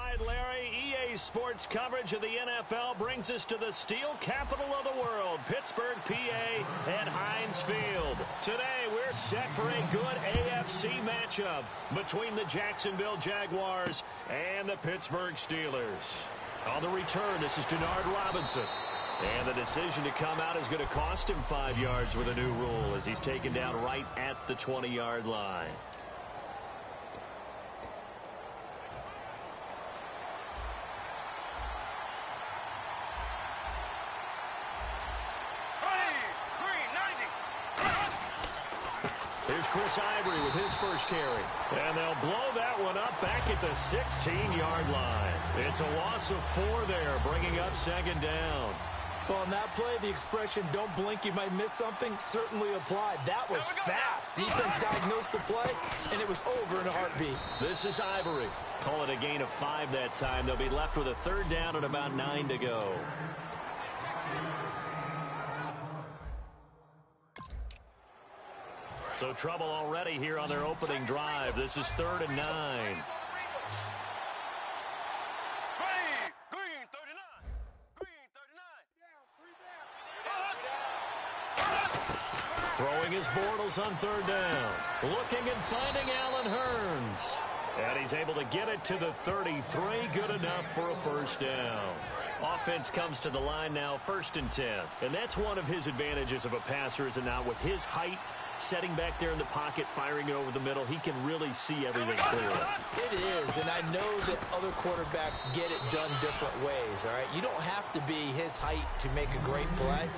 right, Larry. EA Sports coverage of the NFL brings us to the steel capital of the world, Pittsburgh, PA, at Heinz Field. Today, we're set for a good AFC matchup between the Jacksonville Jaguars and the Pittsburgh Steelers. On the return, this is Denard Robinson. And the decision to come out is going to cost him 5 yards with a new rule as he's taken down right at the 20-yard line. Here's Chris Ivory with his first carry. And they'll blow that one up back at the 16-yard line. It's a loss of 4 there, bringing up second down. Well, on that play, the expression, don't blink, you might miss something, certainly applied. That was fast. Defense diagnosed the play, and it was over in a heartbeat. This is Ivory. Call it a gain of 5 that time. They'll be left with a third down and about 9 to go. So trouble already here on their opening drive. This is 3rd and 9. Throwing his Bortles on 3rd down. Looking and finding Allen Hurns. And he's able to get it to the 33. Good enough for a first down. Offense comes to the line now, 1st and 10. And that's one of his advantages of a passer, is it not? With his height, setting back there in the pocket, firing it over the middle, he can really see everything clearly. It is, and I know that other quarterbacks get it done different ways, all right? You don't have to be his height to make a great play.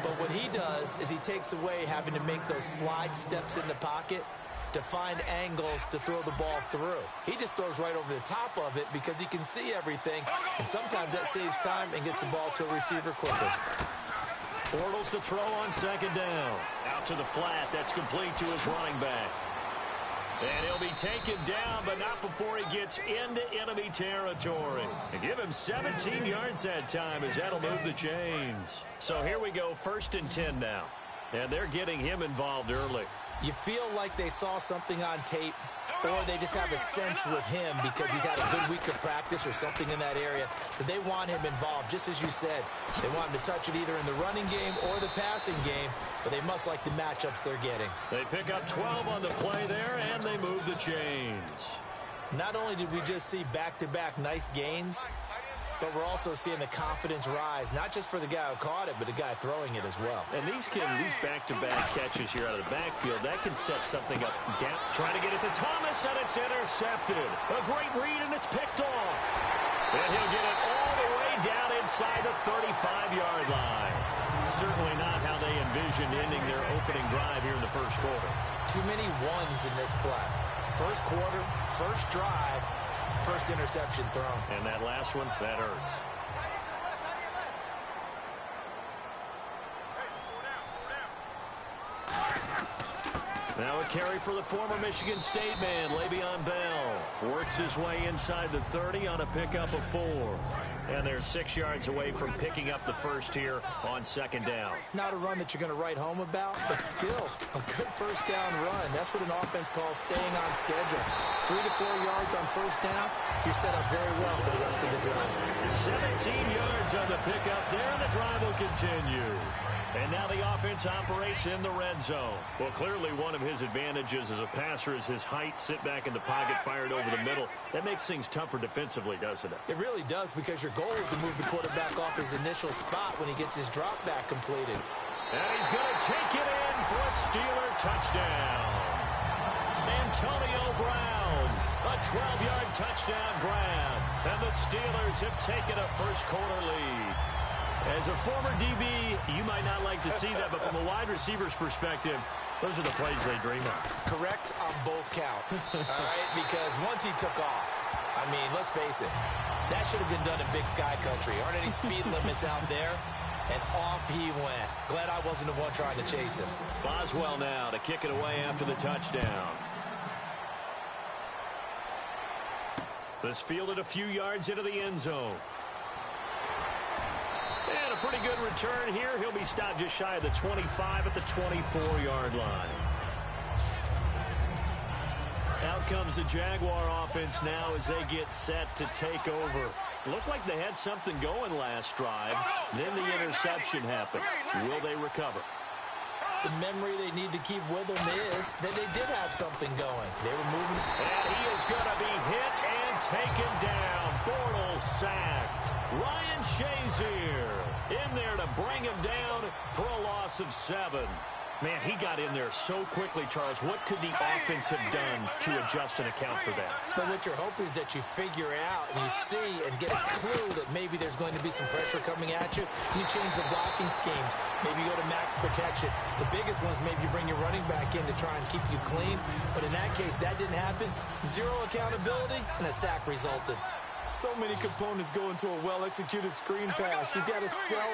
But what he does is he takes away having to make those slide steps in the pocket to find angles to throw the ball through. He just throws right over the top of it because he can see everything, and sometimes that saves time and gets the ball to a receiver quicker. Bortles to throw on 2nd down. Out to the flat. That's complete to his running back. And he'll be taken down, but not before he gets into enemy territory. And give him 17 yards that time, as that'll move the chains. So here we go, 1st and 10 now. And they're getting him involved early. You feel like they saw something on tape, or they just have a sense with him because he's had a good week of practice or something in that area, that they want him involved, just as you said. They want him to touch it either in the running game or the passing game, but they must like the matchups they're getting. They pick up 12 on the play there, and they move the chains. Not only did we just see back-to-back nice gains, but we're also seeing the confidence rise, not just for the guy who caught it, but the guy throwing it as well. And these back-to-back catches here out of the backfield, that can set something up. Down, trying to get it to Thomas, and it's intercepted. A great read, and it's picked off. And he'll get it all the way down inside the 35-yard line. Certainly not how they envisioned ending their opening drive here in the first quarter. Too many ones in this play. First quarter, first drive, first interception thrown. And that last one, that hurts. Now a carry for the former Michigan State man, Le'Veon Bell. Works his way inside the 30 on a pickup of 4. And they're 6 yards away from picking up the first here on 2nd down. Not a run that you're going to write home about, but still a good first down run. That's what an offense calls staying on schedule. 3 to 4 yards on first down, you're set up very well for the rest of the drive. 17 yards on the pickup there, and the drive will continue. And now the offense operates in the red zone. Well, clearly one of his advantages as a passer is his height. Sit back in the pocket, fired over the middle. That makes things tougher defensively, doesn't it? It really does, because your goal is to move the quarterback off his initial spot when he gets his drop back completed. And he's going to take it in for a Steeler touchdown. Antonio Brown, a 12-yard touchdown grab. And the Steelers have taken a first-quarter lead. As a former DB, you might not like to see that, but from a wide receiver's perspective, those are the plays they dream of. Correct on both counts, all right? Because once he took off, I mean, let's face it, that should have been done in Big Sky Country. Aren't any speed limits out there? And off he went. Glad I wasn't the one trying to chase him. Boswell now to kick it away after the touchdown. This fielded a few yards into the end zone. And a pretty good return here. He'll be stopped just shy of the 25 at the 24-yard line. Out comes the Jaguar offense now as they get set to take over. Looked like they had something going last drive. Then the interception happened. Will they recover? The memory they need to keep with them is that they did have something going. They were moving. And he is going to be hit and taken down. Bortles sacked. Ryan Shazier in there to bring him down for a loss of 7. Man, he got in there so quickly, Charles. What could the offense have done to adjust and account for that? But what you're hoping is that you figure out and you see and get a clue that maybe there's going to be some pressure coming at you. You change the blocking schemes. Maybe you go to max protection. The biggest one is maybe you bring your running back in to try and keep you clean. But in that case, that didn't happen. Zero accountability, and a sack resulted. So many components go into a well-executed screen pass. You've got to sell.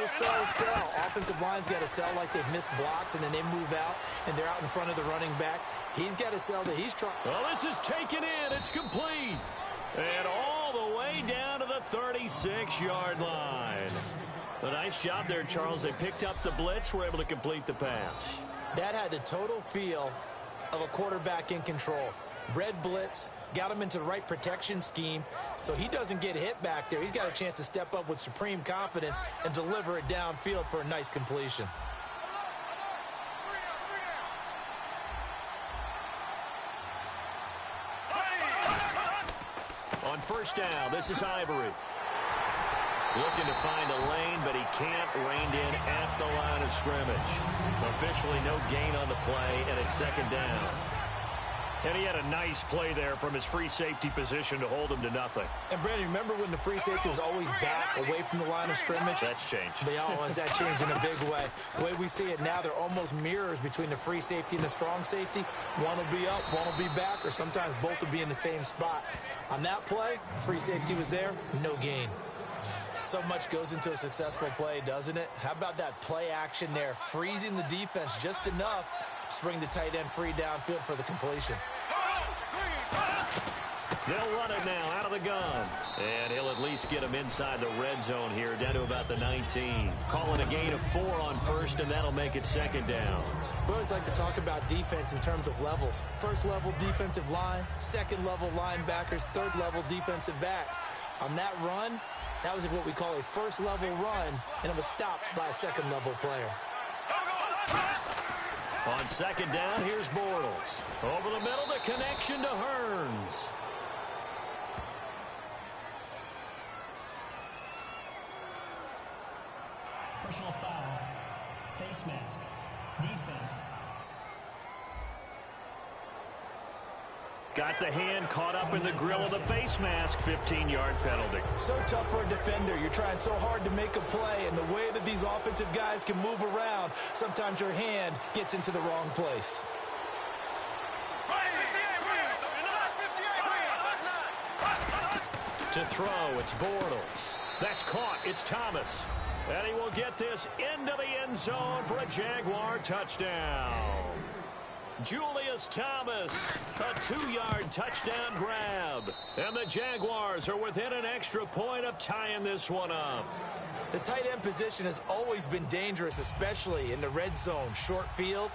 Offensive line's got to sell like they've missed blocks, and then they move out, and they're out in front of the running back. He's got to sell that he's trying. Well, this is taken in. It's complete. And all the way down to the 36-yard line. A nice job there, Charles. They picked up the blitz, were able to complete the pass. That had the total feel of a quarterback in control. Red blitz, got him into the right protection scheme, so he doesn't get hit back there. He's got a chance to step up with supreme confidence and deliver it downfield for a nice completion. On first down, this is Ivory. Looking to find a lane, but he can't. Reined in at the line of scrimmage. Officially no gain on the play, and it's second down. And he had a nice play there from his free safety position to hold him to nothing. And, Brandon, remember when the free safety was always back away from the line of scrimmage? That's changed. They always that changed in a big way. The way we see it now, they're almost mirrors between the free safety and the strong safety. One will be up, one will be back, or sometimes both will be in the same spot. On that play, free safety was there, no gain. So much goes into a successful play, doesn't it? How about that play action there, freezing the defense just enough to bring the tight end free downfield for the completion. They'll run it now out of the gun. And he'll at least get him inside the red zone here, down to about the 19. Calling a gain of 4 on first, and that'll make it second down. We always like to talk about defense in terms of levels. First level defensive line, second level linebackers, third level defensive backs. On that run, that was what we call a first level run, and it was stopped by a second level player. On second down, here's Bortles. Over the middle, the connection to Hearns. Personal foul, face mask, defense. Got the hand caught up in the grill of the face mask, 15-yard penalty. So tough for a defender. You're trying so hard to make a play, and the way that these offensive guys can move around, sometimes your hand gets into the wrong place. To throw, it's Bortles. That's caught. It's Thomas. And he will get this into the end zone for a Jaguar touchdown. Julius Thomas, a 2-yard touchdown grab. And the Jaguars are within an extra point of tying this one up. The tight end position has always been dangerous, especially in the red zone, short field.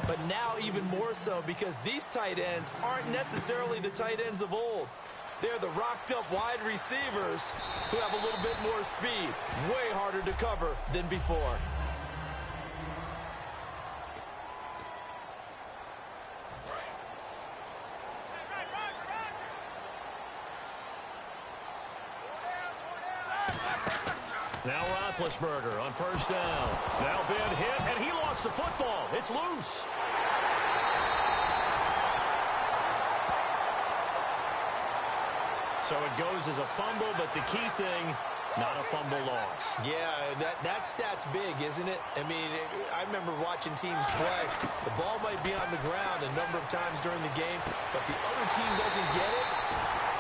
But now even more so because these tight ends aren't necessarily the tight ends of old. They're the rocked-up wide receivers who have a little bit more speed. Way harder to cover than before. Now Roethlisberger on first down. Now Ben hit, and he lost the football. It's loose. So it goes as a fumble, but the key thing, not a fumble loss. Yeah, that stat's big, isn't it? I mean, I remember watching teams play. The ball might be on the ground a number of times during the game, but the other team doesn't get it.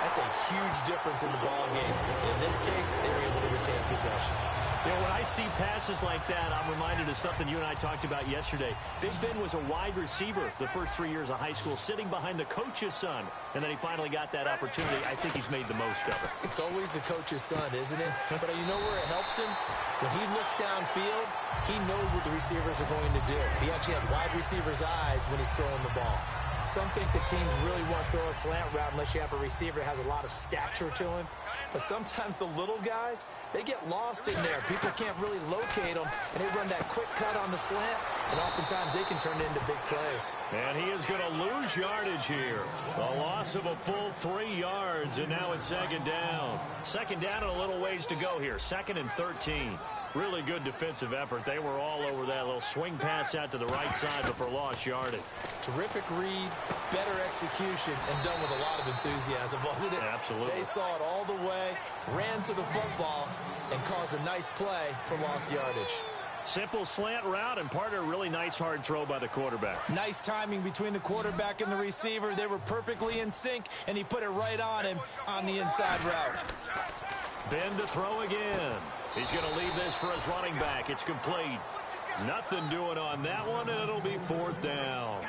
That's a huge difference in the ball game. In this case, they were able to retain possession. You know, when I see passes like that, I'm reminded of something you and I talked about yesterday. Big Ben was a wide receiver the first 3 years of high school, sitting behind the coach's son. And then he finally got that opportunity. I think he's made the most of it. It's always the coach's son, isn't it? But you know where it helps him? When he looks downfield, he knows what the receivers are going to do. He actually has wide receivers' eyes when he's throwing the ball. Some think that teams really won't throw a slant route unless you have a receiver that has a lot of stature to him. But sometimes the little guys, they get lost in there. People can't really locate them, and they run that quick cut on the slant, and oftentimes they can turn it into big plays. And he is going to lose yardage here. A loss of a full 3 yards, and now it's second down. Second down and a little ways to go here. 2nd and 13. Really good defensive effort. They were all over that little swing pass out to the right side before lost yardage. Terrific read, better execution, and done with a lot of enthusiasm, wasn't it? Absolutely. They saw it all the way, ran to the football, and caused a nice play for lost yardage. Simple slant route, and part of a really nice hard throw by the quarterback. Nice timing between the quarterback and the receiver. They were perfectly in sync, and he put it right on him on the inside route. Ben to throw again. He's going to leave this for his running back. It's complete. Nothing doing on that one, and it'll be 4th down.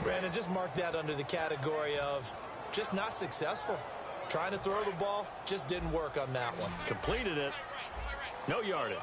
Brandon, just mark that under the category of just not successful. Trying to throw the ball, just didn't work on that one. Completed it. No yardage.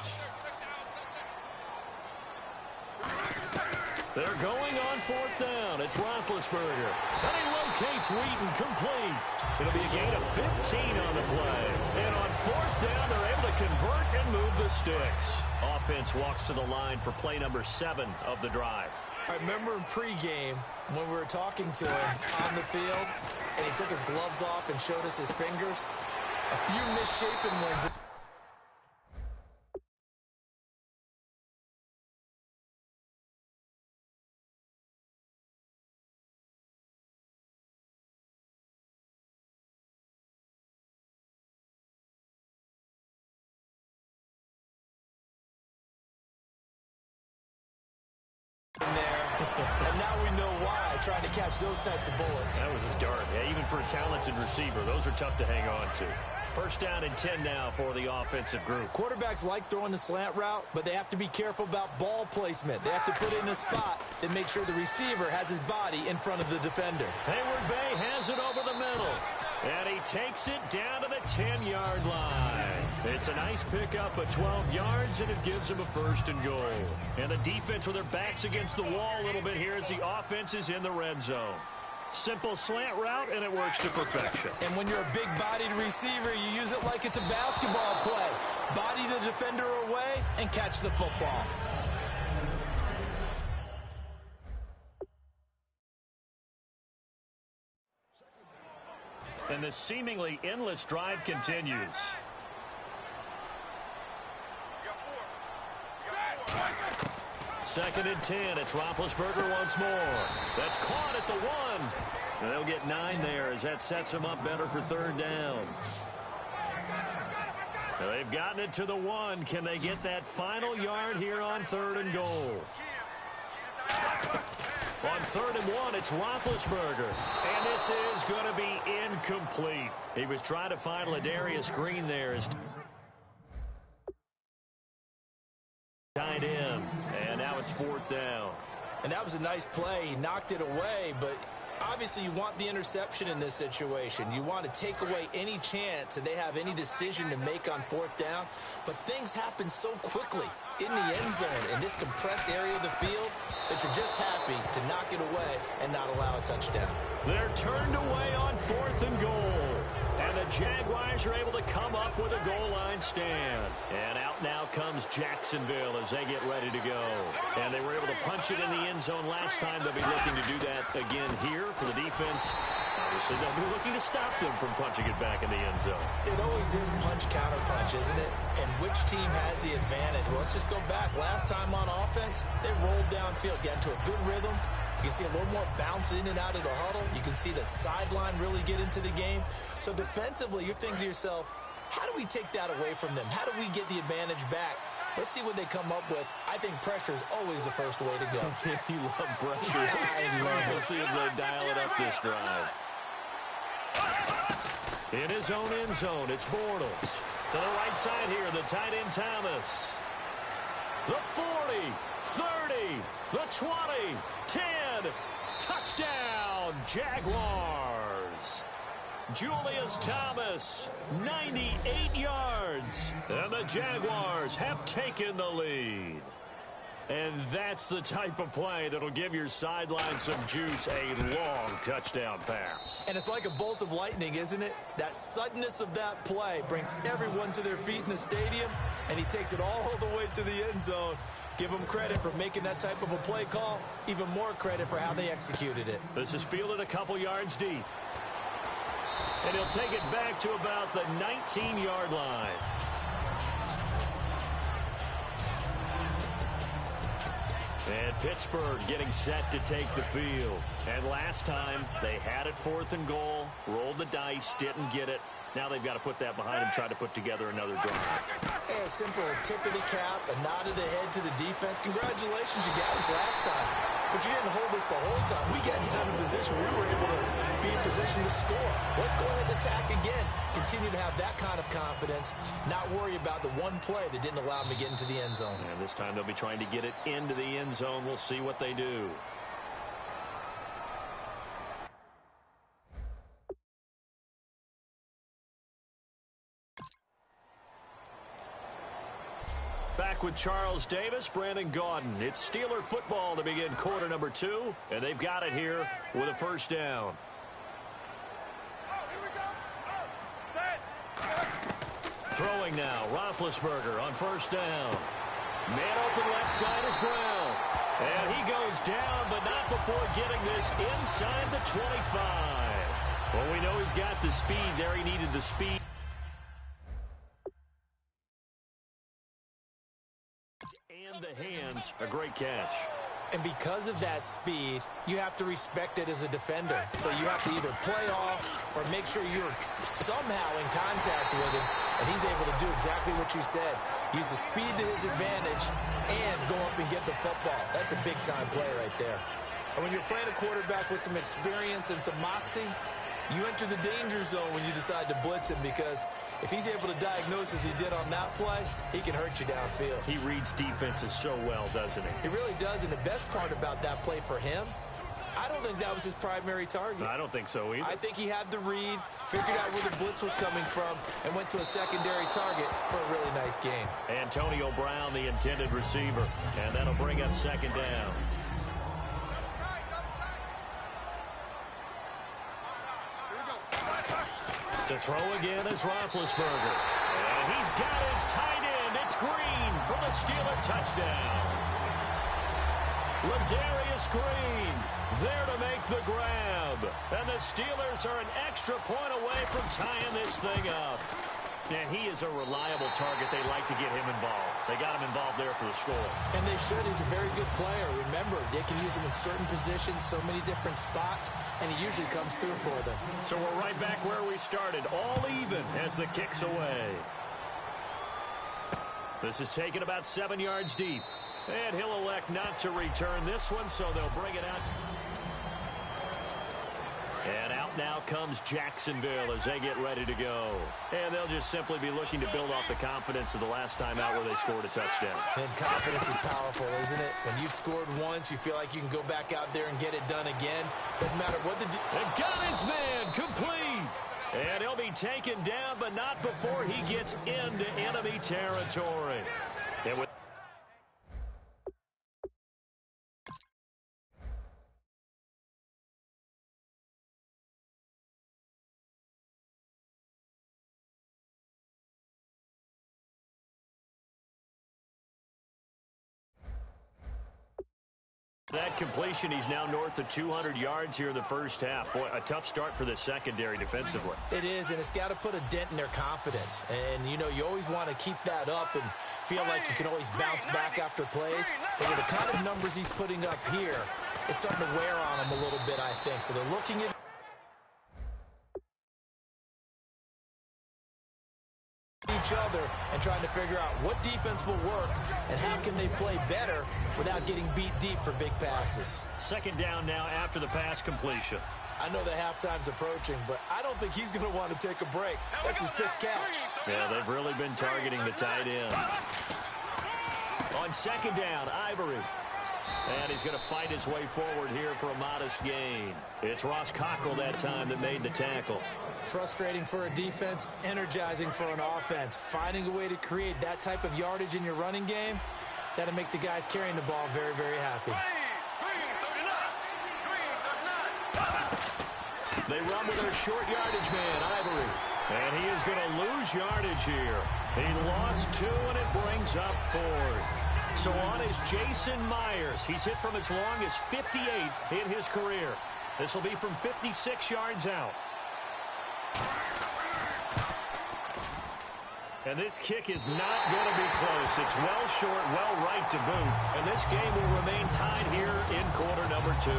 They're going on 4th down. It's Roethlisberger. And he locates Wheaton, complete. It'll be a gain of 15 on the play. And on 4th down, they're able to convert and move the sticks. Offense walks to the line for play number 7 of the drive. I remember in pregame when we were talking to him on the field, and he took his gloves off and showed us his fingers. A few misshapen ones. In there, and now we know why, trying to catch those types of bullets. That was a dart. Yeah, even for a talented receiver, those are tough to hang on to. 1st down and 10 now for the offensive group. Quarterbacks like throwing the slant route, but they have to be careful about ball placement. They have to put it in a spot that makes sure the receiver has his body in front of the defender. Hayward Bay has it over the middle. And he takes it down to the 10-yard line. It's a nice pickup of 12 yards, and it gives him a 1st and goal. And the defense with their backs against the wall a little bit here as the offense is in the red zone. Simple slant route, and it works to perfection. And when you're a big-bodied receiver, you use it like it's a basketball play. Body the defender away and catch the football. And the seemingly endless drive continues. Second and 10. It's Roethlisberger once more. That's caught at the 1. And they'll get 9 there as that sets them up better for 3rd down. Now they've gotten it to the 1. Can they get that final yard here on 3rd and goal? On 3rd and 1, it's Roethlisberger. And this is going to be incomplete. He was trying to find Ladarius Green there. Tied in. And now it's 4th down. And that was a nice play. He knocked it away, but obviously you want the interception in this situation. You want to take away any chance that they have any decision to make on 4th down. But things happen so quickly in the end zone in this compressed area of the field that you're just happy to knock it away and not allow a touchdown. They're turned away on 4th and goal. And the Jaguars are able to come up with a goal line stand. And out now comes Jacksonville as they get ready to go. And they were able to punch it in the end zone last time. They'll be looking to do that again here for the defense. Obviously, they'll be looking to stop them from punching it back in the end zone. It always is punch, counter punch, isn't it? And which team has the advantage? Well, let's just go back. Last time on offense, they rolled downfield, got into a good rhythm. You can see a little more bounce in and out of the huddle. You can see the sideline really get into the game. So defensively, you're thinking to yourself, how do we take that away from them? How do we get the advantage back? Let's see what they come up with. I think pressure is always the first way to go. You love pressure. I love it. We'll see if they dial it up this drive. In his own end zone, it's Bortles. To the right side here, the tight end Thomas. The 40, 30, the 20, 10. Touchdown, Jaguars. Julius Thomas, 98 yards. And the Jaguars have taken the lead. And that's the type of play that'll give your sideline some juice, a long touchdown pass. And it's like a bolt of lightning, isn't it? That suddenness of that play brings everyone to their feet in the stadium, and he takes it all the way to the end zone. Give him credit for making that type of a play call, even more credit for how they executed it. This is fielded a couple yards deep. And he'll take it back to about the 19-yard line. And Pittsburgh getting set to take the field. And last time, they had it 4th and goal, rolled the dice, didn't get it. Now they've got to put that behind them, try to put together another drive. Hey, a simple tip of the cap, a nod of the head to the defense. Congratulations, you got us last time. But you didn't hold us the whole time. We got down in position. We were able to be in position to score. Let's go ahead and attack again. Continue to have that kind of confidence. Not worry about the one play that didn't allow them to get into the end zone. And this time they'll be trying to get it into the end zone. We'll see what they do. Back with Charles Davis, Brandon Gaudin. It's Steeler football to begin quarter number 2, and they've got it here with a first down. Throwing now, Roethlisberger on first down. Man open left side is Brown. And he goes down, but not before getting this inside the 25. Well, we know he's got the speed there. He needed the speed. And the hands, a great catch. And because of that speed, you have to respect it as a defender. So you have to either play off or make sure you're somehow in contact with him, and he's able to do exactly what you said. Use the speed to his advantage and go up and get the football. That's a big-time play right there. And when you're playing a quarterback with some experience and some moxie, you enter the danger zone when you decide to blitz him, because if he's able to diagnose as he did on that play, he can hurt you downfield. He reads defenses so well, doesn't he? He really does, and the best part about that play for him, I don't think that was his primary target. I don't think so either. I think he had the read, figured out where the blitz was coming from, and went to a secondary target for a really nice game. Antonio Brown, the intended receiver, and that'll bring up second down. To throw again is Roethlisberger. And he's got his tight end. It's Green for the Steeler touchdown. Ladarius Green there to make the grab. And the Steelers are an extra point away from tying this thing up. And he is a reliable target. They like to get him involved. They got him involved there for the score. And they should. He's a very good player. Remember, they can use him in certain positions, so many different spots, and he usually comes through for them. So we're right back where we started, all even as the kick's away. This is taken about 7 yards deep. And he'll elect not to return this one, so they'll bring it out. And out now comes Jacksonville as they get ready to go. And they'll just simply be looking to build off the confidence of the last time out where they scored a touchdown. And confidence is powerful, isn't it? When you've scored once, you feel like you can go back out there and get it done again. Doesn't matter what the... And got his man complete. And he'll be taken down, but not before he gets into enemy territory. And with that completion, he's now north of 200 yards here in the first half. Boy, a tough start for the secondary defensively. It is, and it's got to put a dent in their confidence. And, you know, you always want to keep that up and feel like you can always bounce back after plays. But with the kind of numbers he's putting up here, it's starting to wear on him a little bit, I think. So they're looking at each other and trying to figure out what defense will work and how can they play better without getting beat deep for big passes. Second down now after the pass completion. I know the halftime's approaching, but I don't think he's going to want to take a break. That's his fifth catch. Yeah, they've really been targeting the tight end. On second down, Ivory. And he's going to fight his way forward here for a modest gain. It's Ross Cockrell that time that made the tackle. Frustrating for a defense, energizing for an offense. Finding a way to create that type of yardage in your running game, That'll make the guys carrying the ball very, very happy. They run with their short yardage man, Ivory. And he is going to lose yardage here. He lost 2, and it brings up 4th. So on is Jason Myers. He's hit from as long as 58 in his career. This will be from 56 yards out. And this kick is not going to be close. It's well short, well right to boot. And this game will remain tied here in quarter number 2.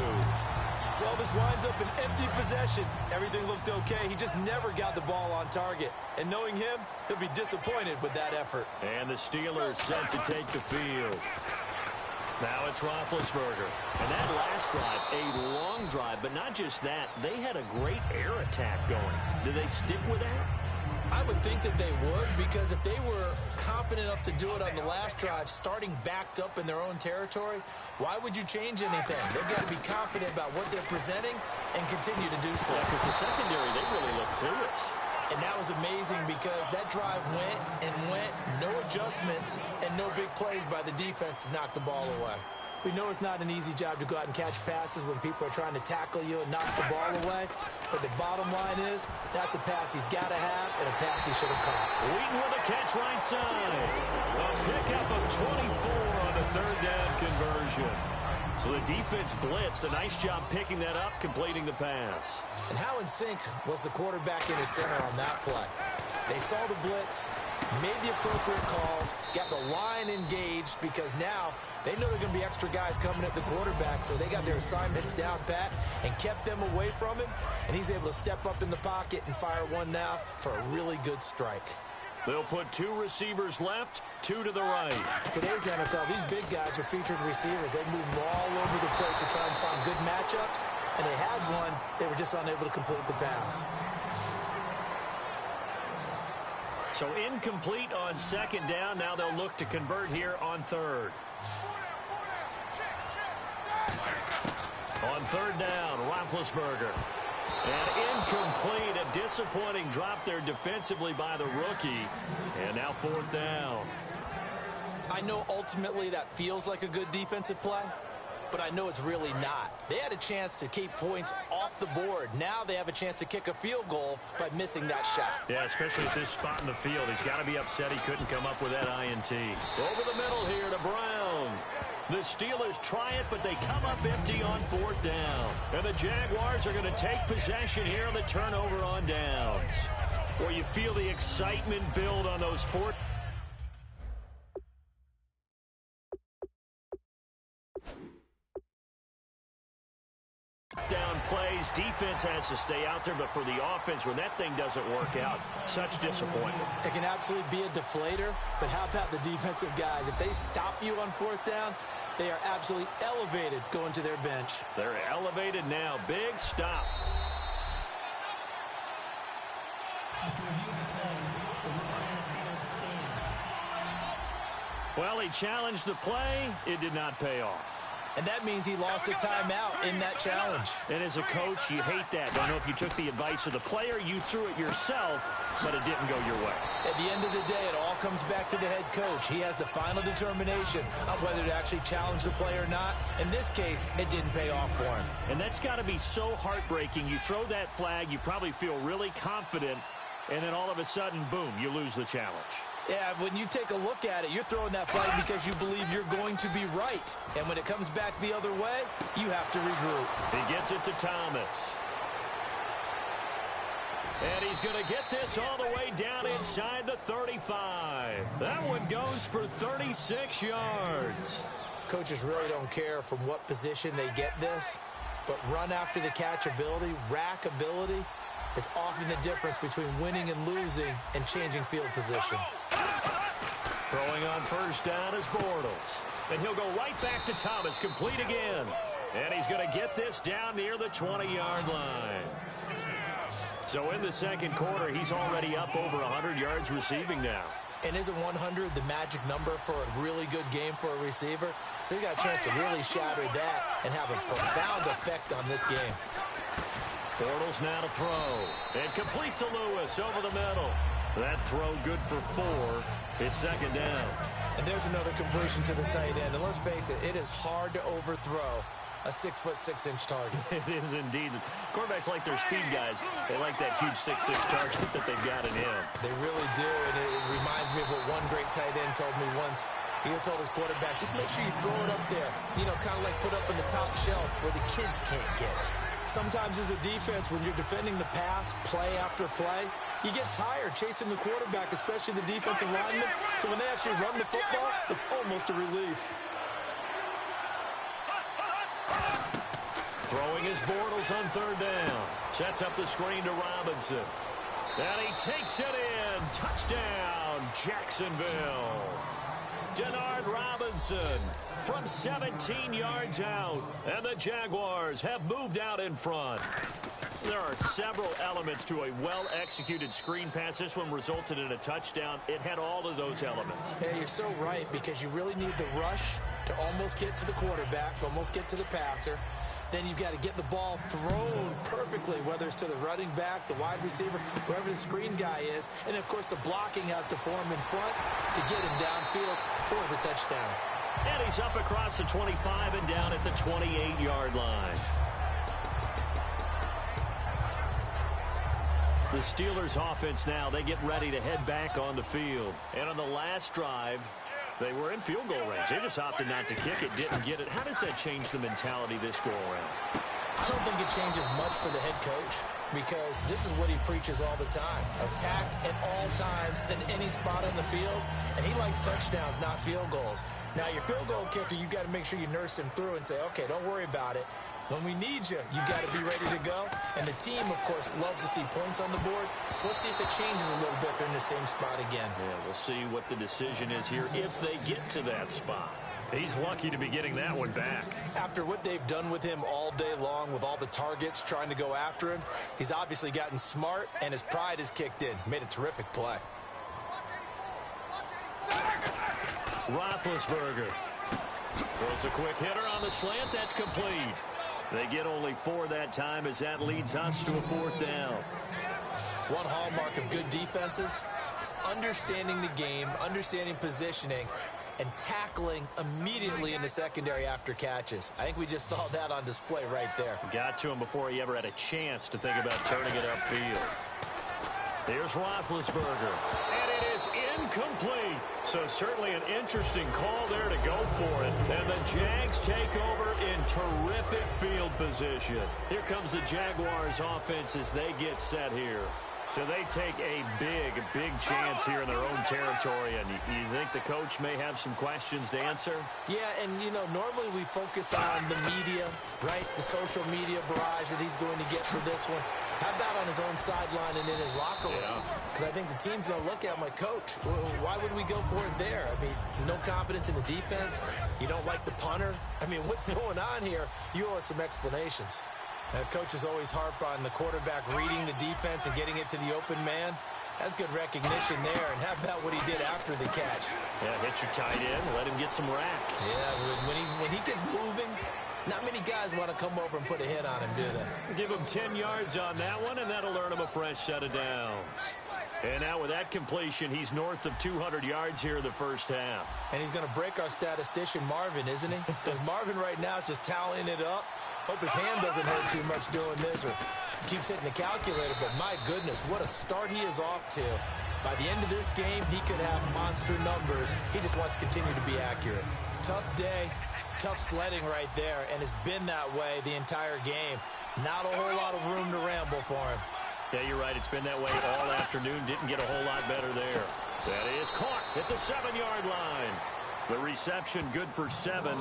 Well, this winds up an empty possession. Everything looked okay. He just never got the ball on target. And knowing him, he'll be disappointed with that effort. And the Steelers set to take the field. Now it's Roethlisberger. And that last drive, a long drive, but not just that. They had a great air attack going. Do they stick with that? I would think that they would, because if they were confident enough to do it on the last drive, starting backed up in their own territory, why would you change anything? They've got to be confident about what they're presenting and continue to do so. Yeah, because the secondary, they really look clueless. And that was amazing because that drive went and went, no adjustments, and no big plays by the defense to knock the ball away. We know it's not an easy job to go out and catch passes when people are trying to tackle you and knock the ball away. But the bottom line is, that's a pass he's got to have and a pass he should have caught. Wheaton with a catch right side. A pickup of 24 on the 3rd down conversion. So the defense blitzed. A nice job picking that up, completing the pass. And how in sync was the quarterback in his center on that play? They saw the blitz, made the appropriate calls, got the line engaged because now they know there are going to be extra guys coming at the quarterback, so they got their assignments down pat and kept them away from him, and he's able to step up in the pocket and fire one now for a really good strike. They'll put 2 receivers left, 2 to the right. Today's NFL, these big guys are featured receivers. They move all over the place to try and find good matchups, and they had one. They were just unable to complete the pass. So incomplete on 2nd down. Now they'll look to convert here on 3rd. On 3rd down, Roethlisberger. And incomplete, a disappointing drop there defensively by the rookie. And now 4th down. I know ultimately that feels like a good defensive play, but I know it's really not. They had a chance to keep points off the board. Now they have a chance to kick a field goal by missing that shot. Yeah, especially at this spot in the field. He's got to be upset he couldn't come up with that INT. Over the middle here to Brown. The Steelers try it, but they come up empty on 4th down. And the Jaguars are going to take possession here on the turnover on downs. Where you feel the excitement build on those 4th. Down plays, defense has to stay out there, but for the offense, when that thing doesn't work out, such disappointment. It can absolutely be a deflator, but how about the defensive guys? If they stop you on 4th down, they are absolutely elevated going to their bench. They're elevated now. Big stop. After review of the play, the rule on the field stands. Well, he challenged the play. It did not pay off. And that means he lost a timeout in that challenge. And as a coach, you hate that. Don't know if you took the advice of the player, you threw it yourself, but it didn't go your way. At the end of the day, it all comes back to the head coach. He has the final determination on whether to actually challenge the play or not. In this case, it didn't pay off for him. And that's got to be so heartbreaking. You throw that flag, you probably feel really confident, and then all of a sudden, boom, you lose the challenge. Yeah, when you take a look at it, you're throwing that flag because you believe you're going to be right. And when it comes back the other way, you have to regroup. He gets it to Thomas. And he's going to get this all the way down inside the 35. That one goes for 36 yards. Coaches really don't care from what position they get this, but run after the catch ability, rack ability, is often the difference between winning and losing and changing field position. Throwing on 1st down is Bortles. And he'll go right back to Thomas, complete again. And he's going to get this down near the 20-yard line. So in the 2nd quarter, he's already up over 100 yards receiving now. And isn't 100 the magic number for a really good game for a receiver? So he got a chance to really shatter that and have a profound effect on this game. Bortles now to throw. And complete to Lewis over the middle. That throw good for 4. It's second down. And there's another conversion to the tight end. And let's face it, it is hard to overthrow a 6'6" target. It is indeed. Quarterbacks like their speed guys. They like that huge 6'6" target that they've got in him. They really do, and it reminds me of what one great tight end told me once. He told his quarterback, just make sure you throw it up there. You know, kind of like put up in the top shelf where the kids can't get it. Sometimes as a defense, when you're defending the pass, play after play, you get tired chasing the quarterback, especially the defensive lineman. So when they actually run the football, it's almost a relief. Throwing his Bortles on third down. Sets up the screen to Robinson. And he takes it in. Touchdown, Jacksonville. Denard Robinson from 17 yards out. And the Jaguars have moved out in front. There are several elements to a well-executed screen pass. This one resulted in a touchdown. It had all of those elements. Yeah, you're so right, because you really need the rush to almost get to the quarterback, almost get to the passer. Then you've got to get the ball thrown perfectly, whether it's to the running back, the wide receiver, whoever the screen guy is. And, of course, the blocking has to form in front to get him downfield for the touchdown. And he's up across the 25 and down at the 28-yard line. The Steelers' offense now, they get ready to head back on the field. And on the last drive, they were in field goal range. They just opted not to kick it, didn't get it. How does that change the mentality this go-around? I don't think it changes much for the head coach, because this is what he preaches all the time. Attack at all times in any spot on the field, and he likes touchdowns, not field goals. Now, your field goal kicker, you got to make sure you nurse him through and say, okay, don't worry about it. When we need you, you got to be ready to go. And the team, of course, loves to see points on the board. So let's see if it changes a little bit if they're in the same spot again. Yeah, we'll see what the decision is here if they get to that spot. He's lucky to be getting that one back. After what they've done with him all day long with all the targets trying to go after him, he's obviously gotten smart, and his pride is kicked in. Made a terrific play. Roethlisberger throws a quick hitter on the slant. That's complete. They get only 4 that time as that leads us to a 4th down. One hallmark of good defenses is understanding the game, understanding positioning, and tackling immediately in the secondary after catches. I think we just saw that on display right there. Got to him before he ever had a chance to think about turning it upfield. Here's Roethlisberger, and it is incomplete. So certainly an interesting call there to go for it. And the Jags take over in terrific field position. Here comes the Jaguars offense as they get set here. So they take a big chance here in their own territory. And you think the coach may have some questions to answer? Yeah, and, you know, normally we focus on the media, right? The social media barrage that he's going to get for this one. How about on his own sideline and in his locker room? Because I think the team's going to look at him like, Coach, why would we go for it there? I mean, no confidence in the defense. You don't like the punter. I mean, what's going on here? You owe us some explanations. Coaches always harp on the quarterback reading the defense and getting it to the open man. That's good recognition there. And how about what he did after the catch? Yeah, hit your tight end, let him get some rack. Yeah, when he gets moving, not many guys want to come over and put a hit on him, do they? Give him 10 yards on that one, and that'll earn him a fresh set of downs. And now with that completion, he's north of 200 yards here in the first half. And he's going to break our statistician, Marvin, isn't he? Because Marvin right now is just tallying it up. Hope his hand doesn't hurt too much doing this or keeps hitting the calculator. But my goodness, what a start he is off to. By the end of this game, he could have monster numbers. He just wants to continue to be accurate. Tough day, tough sledding right there, and it's been that way the entire game. Not a whole lot of room to ramble for him. Yeah, you're right. It's been that way all afternoon. Didn't get a whole lot better there. That is caught at the 7-yard line. The reception good for 7.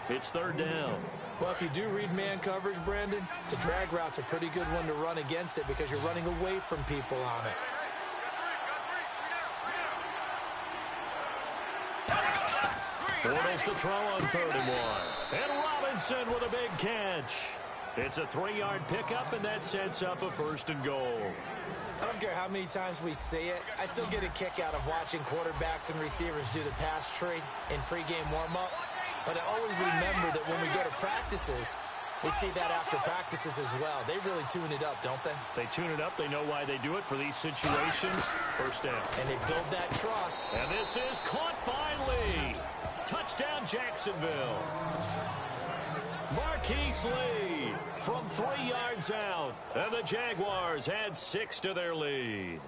It's 3rd down. Well, if you do read man coverage, Brandon, the drag route's a pretty good one to run against it because you're running away from people on it. Bortles to throw on 3rd and 1. And Robinson with a big catch. It's a 3-yard pickup, and that sets up a 1st and goal. I don't care how many times we see it. I still get a kick out of watching quarterbacks and receivers do the pass tree in pregame warm-up. But I always remember that when we go to practices, We see that after practices as well. They really tune it up, don't they? They tune it up. They know why they do it for these situations. First down. And they build that trust. And this is caught by Lee. Touchdown, Jacksonville. Marquise Lee from 3 yards out. And the Jaguars add 6 to their lead.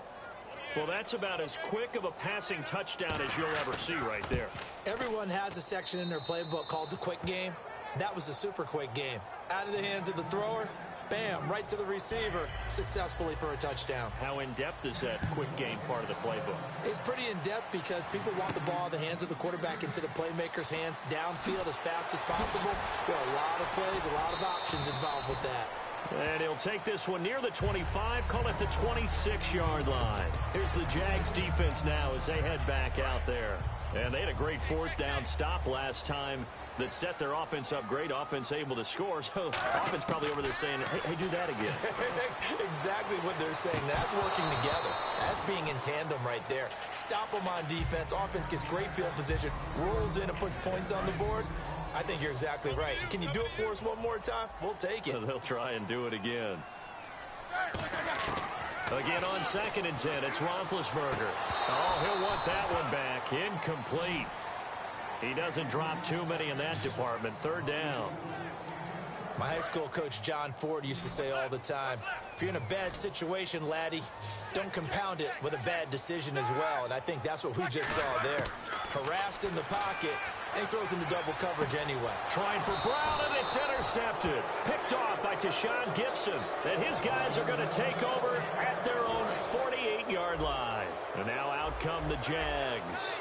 Well, that's about as quick of a passing touchdown as you'll ever see right there. Everyone has a section in their playbook called the quick game. That was a super quick game. Out of the hands of the thrower, bam, right to the receiver, successfully for a touchdown. How in-depth is that quick game part of the playbook? It's pretty in-depth because people want the ball in the hands of the quarterback into the playmaker's hands, downfield as fast as possible. There are a lot of plays, a lot of options involved with that. And he'll take this one near the 25, call it the 26-yard line. Here's the Jags defense now as they head back out there. And they had a great fourth down stop last time that set their offense up. Great offense able to score. So offense probably over there saying, hey, do that again. Exactly what they're saying. That's working together. That's being in tandem right there. Stop them on defense. Offense gets great field position, rolls in and puts points on the board. I think you're exactly right. Can you do it for us one more time? We'll take it. They'll try and do it again. Again on 2nd and 10, it's Roethlisberger. Oh, he'll want that one back. Incomplete. He doesn't drop too many in that department. 3rd down. My high school coach, John Ford, used to say all the time, if you're in a bad situation, laddie, don't compound it with a bad decision as well. And I think that's what we just saw there. Harassed in the pocket, and he throws into double coverage anyway. Trying for Brown, and it's intercepted. Picked off by Tashawn Gibson. And his guys are going to take over at their own 48-yard line. And now out come the Jags.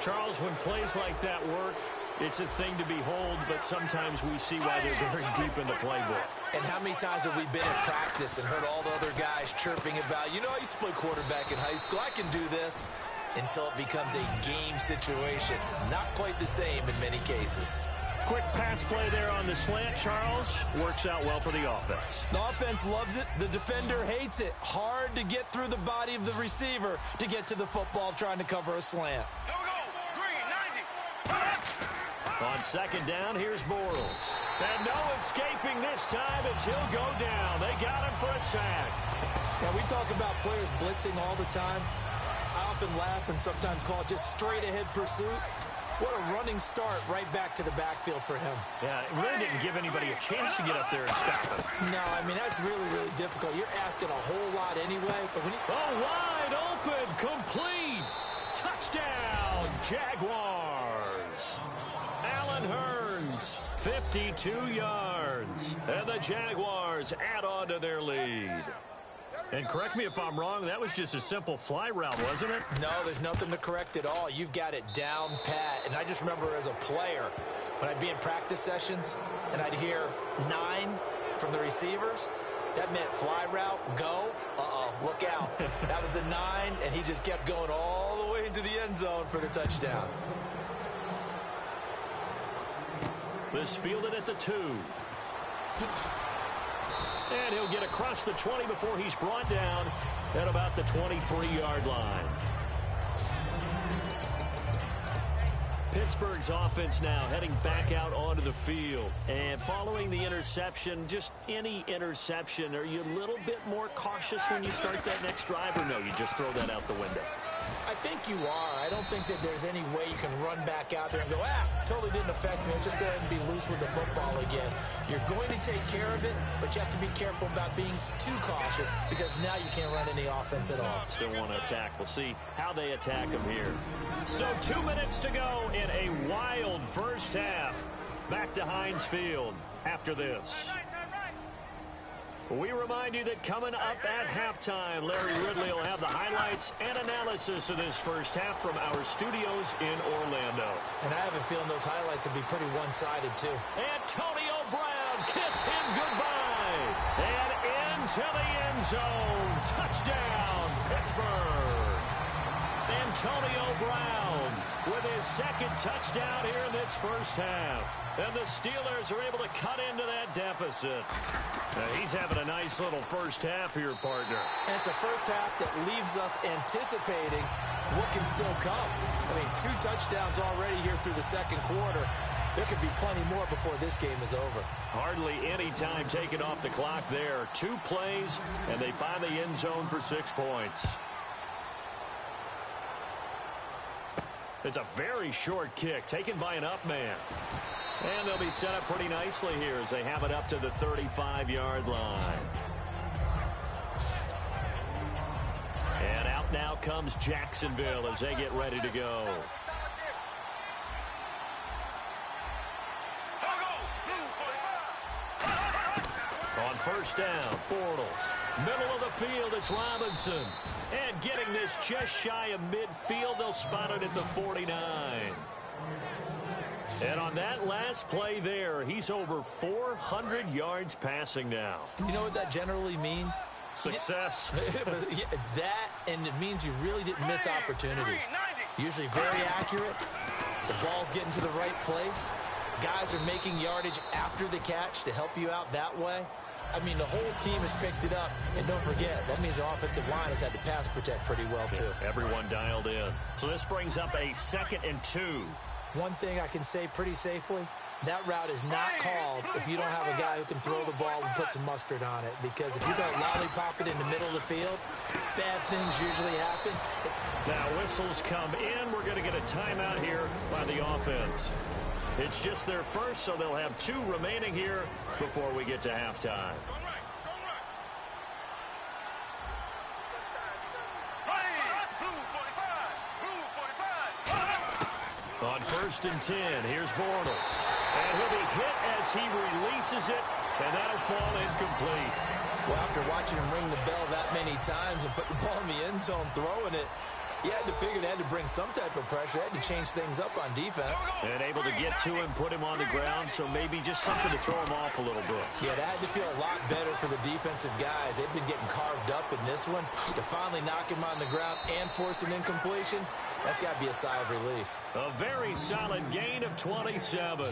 Charles, when plays like that work, it's a thing to behold, but sometimes we see why they're very deep in the playbook. And how many times have we been at practice and heard all the other guys chirping about, you know, I used to play quarterback in high school, I can do this, until it becomes a game situation. Not quite the same in many cases. Quick pass play there on the slant, Charles. Works out well for the offense. The offense loves it. The defender hates it. Hard to get through the body of the receiver to get to the football trying to cover a slant. On 2nd down, here's Bortles. And no escaping this time as he'll go down. They got him for a sack. Now, we talk about players blitzing all the time. I often laugh and sometimes call it just straight-ahead pursuit. What a running start right back to the backfield for him. Yeah, it really didn't give anybody a chance to get up there and stop him. No, I mean, that's really, really difficult. You're asking a whole lot anyway. But when oh, wide open, complete. Touchdown, Jaguars. Allen Hurns, 52 yards. And the Jaguars add on to their lead. And correct me if I'm wrong, that was just a simple fly route, wasn't it? No, there's nothing to correct at all. You've got it down pat. And I just remember as a player, when I'd be in practice sessions and I'd hear 9 from the receivers, that meant fly route, go, look out. That was the 9, and he just kept going all the way into the end zone for the touchdown. This fielded at the 2. And he'll get across the 20 before he's brought down at about the 23-yard line. Pittsburgh's offense now heading back out onto the field. And following the interception, just any interception, are you a little bit more cautious when you start that next drive, or no, you just throw that out the window? I think you are. I don't think that there's any way you can run back out there and go, totally didn't affect me. Let's just go ahead and be loose with the football again. You're going to take care of it, but you have to be careful about being too cautious because now you can't run any offense at all. Still want to attack. We'll see how they attack him here. So 2 minutes to go in a wild first half. Back to Heinz Field after this. We remind you that coming up at halftime, Larry Ridley will have the highlights and analysis of this first half from our studios in Orlando. And I have a feeling those highlights will be pretty one-sided, too. Antonio Brown, kiss him goodbye. And into the end zone. Touchdown, Pittsburgh. Antonio Brown with his 2nd touchdown here in this first half. And the Steelers are able to cut into that deficit. He's having a nice little first half here, partner. And it's a first half that leaves us anticipating what can still come. I mean, 2 touchdowns already here through the 2nd quarter. There could be plenty more before this game is over. Hardly any time taken off the clock there. 2 plays, and they find the end zone for 6 points. It's a very short kick taken by an up man. And they'll be set up pretty nicely here as they have it up to the 35-yard line. And out now comes Jacksonville as they get ready to go. On first down, Bortles. Middle of the field, it's Robinson. And getting this just shy of midfield, they'll spot it at the 49. And on that last play there, he's over 400 yards passing now. You know what that generally means? Success. That, and it means you really didn't miss opportunities. Usually very accurate. The ball's getting to the right place. Guys are making yardage after the catch to help you out that way. I mean, the whole team has picked it up. And don't forget, that means the offensive line has had to pass protect pretty well, too. Everyone dialed in. So this brings up a 2nd and 2. One thing I can say pretty safely, that route is not called if you don't have a guy who can throw the ball and put some mustard on it. Because if you don't lollipop it in the middle of the field, bad things usually happen. Now whistles come in. We're going to get a timeout here by the offense. It's just their first, so they'll have 2 remaining here before we get to halftime. On 1st and 10, here's Bortles. And he'll be hit as he releases it, and that'll fall incomplete. Well, after watching him ring the bell that many times and put the ball in the end zone throwing it, you had to figure they had to bring some type of pressure. They had to change things up on defense. And able to get to him, put him on the ground, so maybe just something to throw him off a little bit. Yeah, that had to feel a lot better for the defensive guys. They've been getting carved up in this one. To finally knock him on the ground and force an incompletion, that's got to be a sigh of relief. A very solid gain of 27.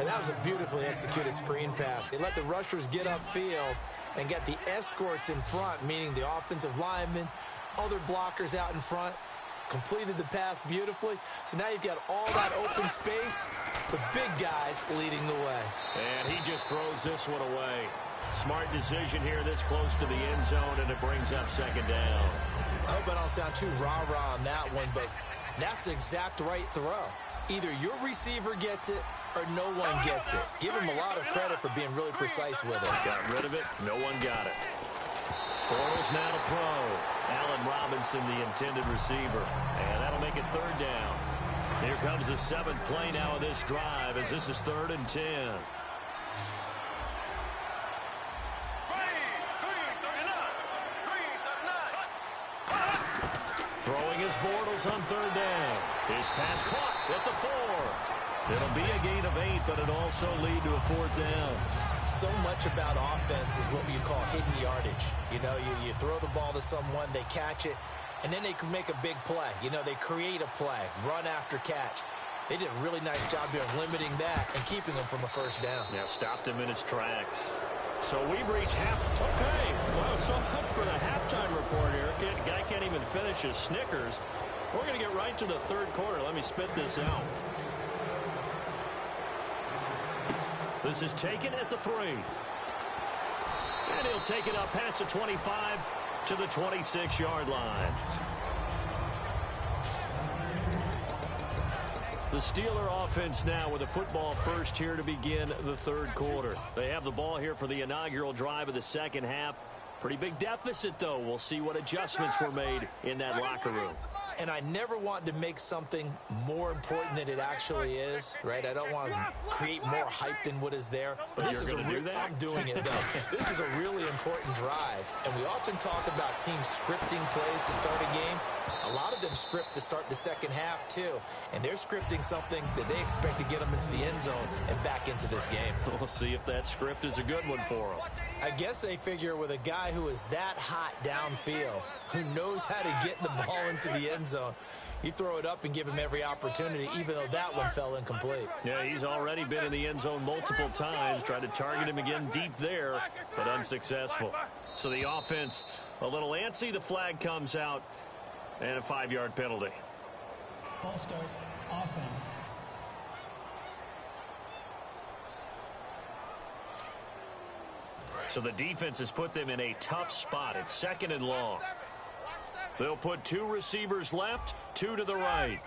And that was a beautifully executed screen pass. They let the rushers get upfield and get the escorts in front, meaning the offensive linemen, other blockers out in front, completed the pass beautifully. So now you've got all that open space with big guys leading the way. And he just throws this one away. Smart decision here this close to the end zone, and it brings up 2nd down. I hope I don't sound too rah-rah on that one, but that's the exact right throw. Either your receiver gets it or no one gets it. Give him a lot of credit for being really precise with it. Got rid of it. No one got it. Bortles now to throw. Allen Robinson, the intended receiver. And that'll make it 3rd down. Here comes the 7th play now of this drive as this is 3rd and 10. Throwing his Bortles on 3rd down. His pass caught at the 4. It'll be a gain of 8, but it'll also lead to a 4th down. So much about offense is what you call hidden yardage. You know, you throw the ball to someone, they catch it, and then they can make a big play. You know, they create a play, run after catch. They did a really nice job here limiting that and keeping him from a 1st down. Yeah, stopped him in his tracks. So we've reached half. Okay, well, so much for the halftime report here. The guy can't even finish his Snickers. We're going to get right to the 3rd quarter. Let me spit this out. This is taken at the 3. And he'll take it up past the 25 to the 26-yard line. The Steeler offense now with a football first here to begin the 3rd quarter. They have the ball here for the inaugural drive of the 2nd half. Pretty big deficit, though. We'll see what adjustments were made in that locker room. And I never want to make something more important than it actually is, right? I don't want to create more hype than what is there. But this is I'm doing it, though. This is a really important drive. And we often talk about teams scripting plays to start a game. A lot of them script to start the 2nd half, too. And they're scripting something that they expect to get them into the end zone and back into this game. We'll see if that script is a good one for them. I guess they figure with a guy who is that hot downfield, who knows how to get the ball into the end zone, you throw it up and give him every opportunity, even though that one fell incomplete. Yeah, he's already been in the end zone multiple times, tried to target him again deep there, but unsuccessful. So the offense a little antsy. The flag comes out, and a 5-yard penalty. False start, offense. So the defense has put them in a tough spot. It's 2nd and long. They'll put 2 receivers left, 2 to the right.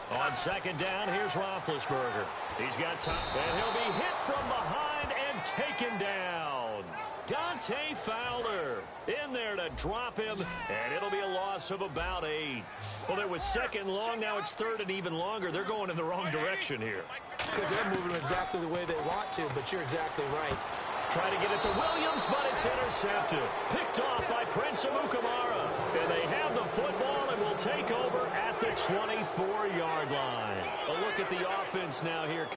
On 2nd down, here's Roethlisberger. He's got time, and he'll be hit from behind and taken down. Dante Fowler in there to drop him, and it'll be a loss of about 8. Well, it was 2nd long. Now it's 3rd and even longer. They're going in the wrong direction here. Because they're moving exactly the way they want to, but you're exactly right. Try to get it to Williams, but it's intercepted. Picked off by Prince Amukamara. And they have the football and will take over at the 24-yard line. A look at the offense now here.